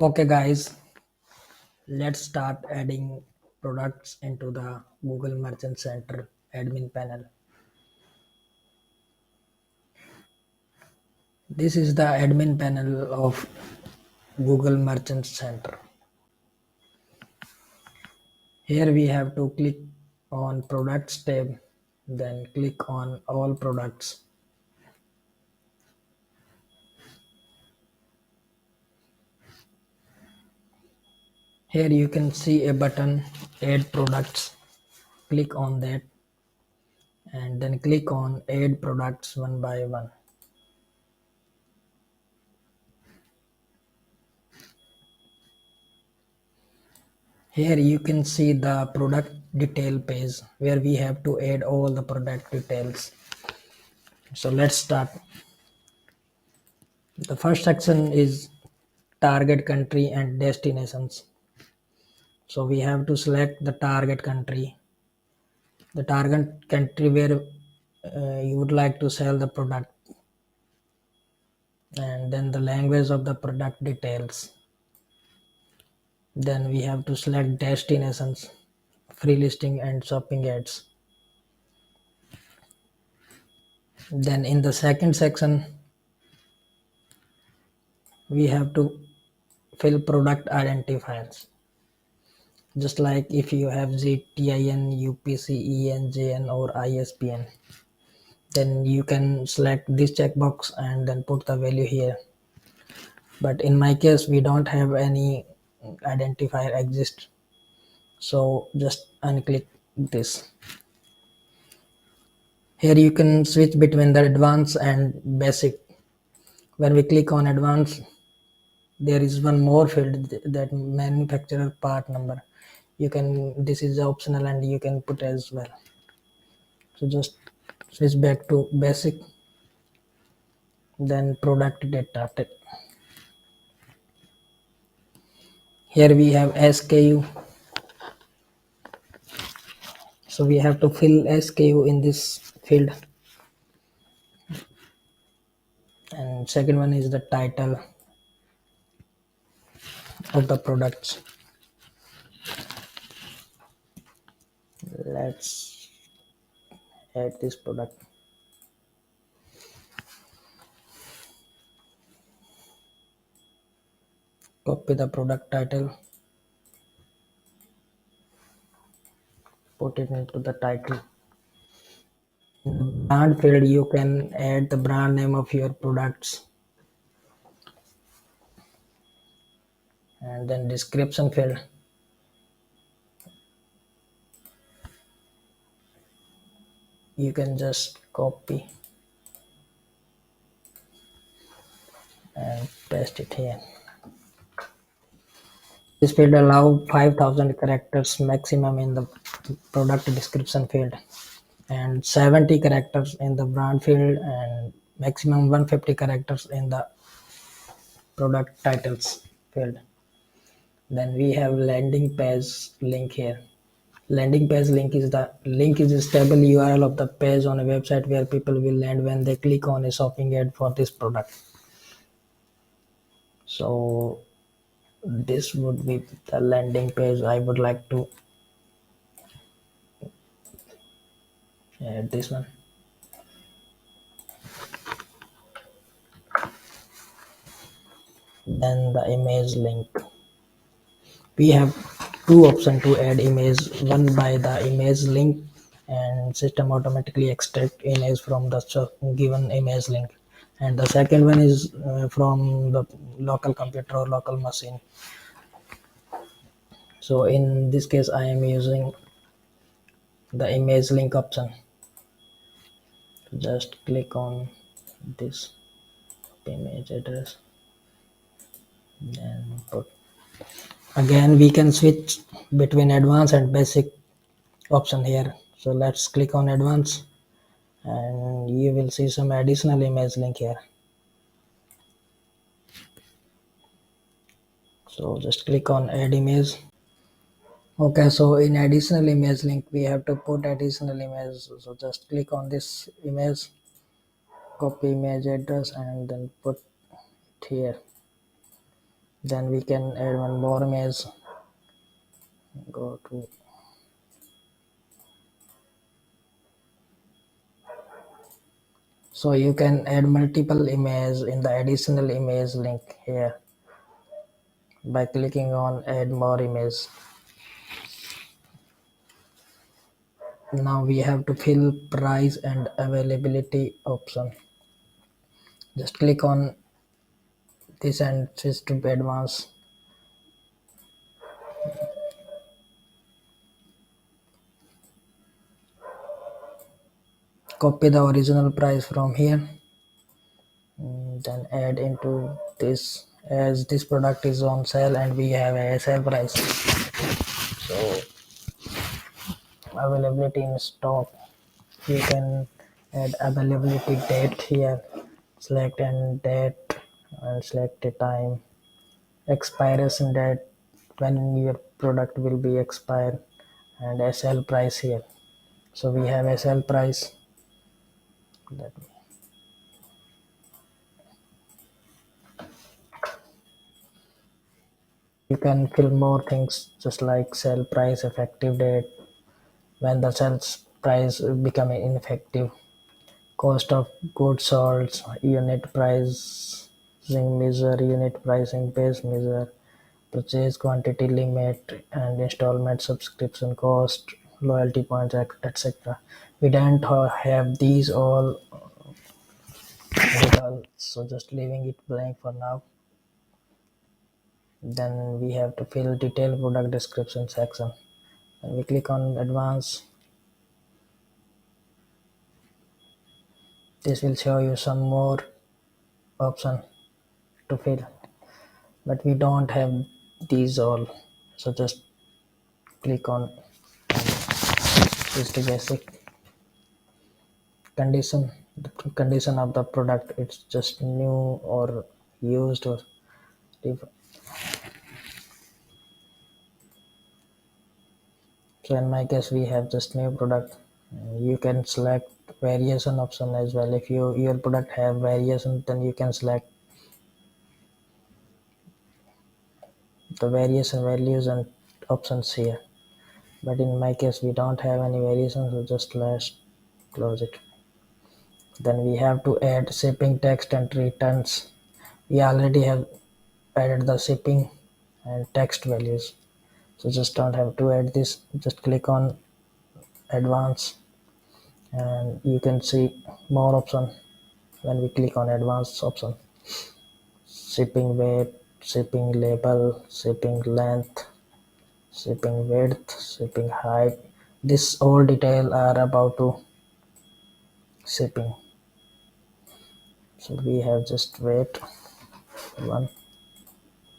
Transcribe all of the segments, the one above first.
Okay guys, let's start adding products into the Google Merchant Center admin panel. This is the admin panel of Google Merchant Center. Here we have to click on products tab, then click on all products. Here you can see a button add products. Click on that and then click on add products one by one. Here you can see the product detail page where we have to add all the product details. So let's start. The first section is target country and destinations. So we have to select the target country, the target country where you would like to sell the product, and then the language of the product details. Then we have to select destinations, free listing and shopping ads. Then in the second section, we have to fill product identifiers. Just like if you have ZTIN, UPC, ENJN or ISBN, then you can select this checkbox and then put the value here. But in my case, we don't have any identifier exist. So just unclick this. Here you can switch between the advanced and basic. When we click on advanced, there is one more field that manufacturer part number. This is optional and you can put as well. So just switch back to basic, then product data. Here we have SKU. So we have to fill SKU in this field. And second one is the title of the products. Let's add this product. Copy the product title, put it into the title. In the brand field, you can add the brand name of your products. And then description field. You can just copy and paste it here. This field allow 5,000 characters maximum in the product description field and 70 characters in the brand field and maximum 150 characters in the product titles field. Then we have landing page link here. Landing page link is a stable URL of the page on a website where people will land when they click on a shopping ad for this product. So this would be the landing page. I would like to add this one. Then the image link. We have two options to add image. One by the image link, and system automatically extract image from the given image link. And the second one is from the local computer or local machine. So in this case, I am using the image link option. Just click on this image address and put. Again, we can switch between advanced and basic option here. So let's click on advanced and you will see some additional image link here. So just click on add image. Okay, so in additional image link we have to put additional image. So just click on this image, copy image address and then put it here. Then we can add one more image. Go to, so you can add multiple images in the additional image link here by clicking on add more image. Now we have to fill price and availability option. Just click on this and switch to advanced. Copy the original price from here. Then add into this, as this product is on sale and we have a sale price. So availability in stock, you can add availability date here, select end date and select the time, expiration date, when your product will be expired, and a sale price here. So we have a sale price. Let me, you can fill more things just like sale price, effective date, when the sales price become ineffective, cost of goods sold, unit pricing measure, unit pricing base measure, purchase quantity limit, and installment subscription cost, loyalty points, etc. We don't have these all details, so just leaving it blank for now. Then we have to fill detailed product description section. And we click on advanced. This will show you some more option to fill, but we don't have these all, so just click on switch to basic. Condition, the condition of the product, it's just new or used or so in my case we have just new product. You can select variation option as well. If your product have variation, then you can select the variation values and options here, but in my case we don't have any variation, so just let's close it. Then we have to add shipping text and returns. We already have added the shipping and text values, so just don't have to add this. Just click on advanced and you can see more option. When we click on advanced option, shipping weight, shipping label, shipping length, shipping width, shipping height, this all detail are about to shipping. So we have just weight 1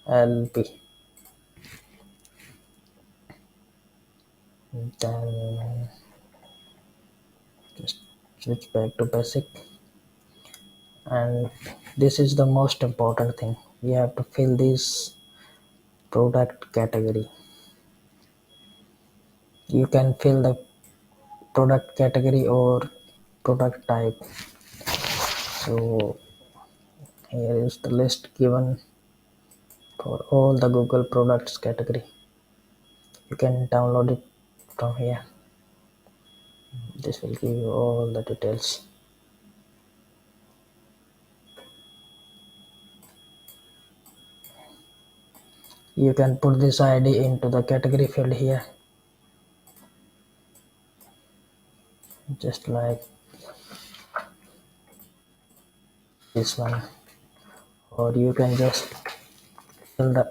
lb. Then just switch back to basic, and this is the most important thing. We have to fill this product category. You can fill the product category or product type. So here is the list given for all the Google products category. You can download it from here. This will give you all the details. You can put this ID into the category field here, just like this one, or you can just fill the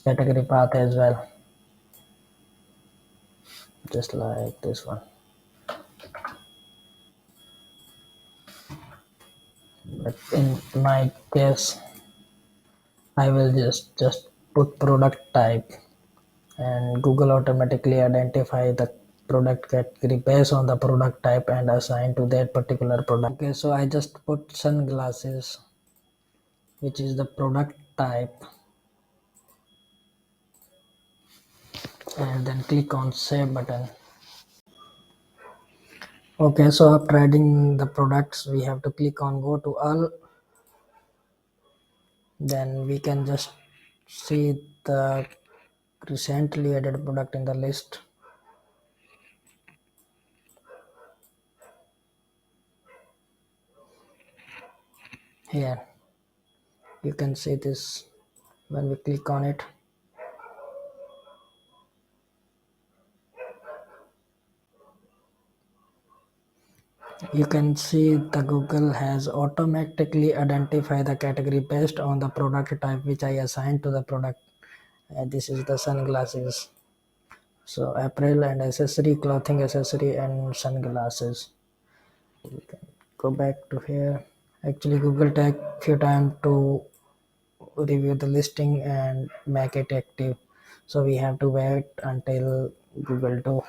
category path as well, just like this one. But in my case I will just put product type, and Google automatically identify the product category based on the product type and assign to that particular product. Okay, so I just put sunglasses, which is the product type, and then click on save button. Okay, so after adding the products, we have to click on go to all. Then we can just see the recently added product in the list. Here you can see this. When we click on it, you can see the Google has automatically identified the category based on the product type which I assigned to the product. This is the sunglasses. So apparel and accessory, clothing accessory and sunglasses. Go back to here. Actually Google take few time to review the listing and make it active. So we have to wait until Google do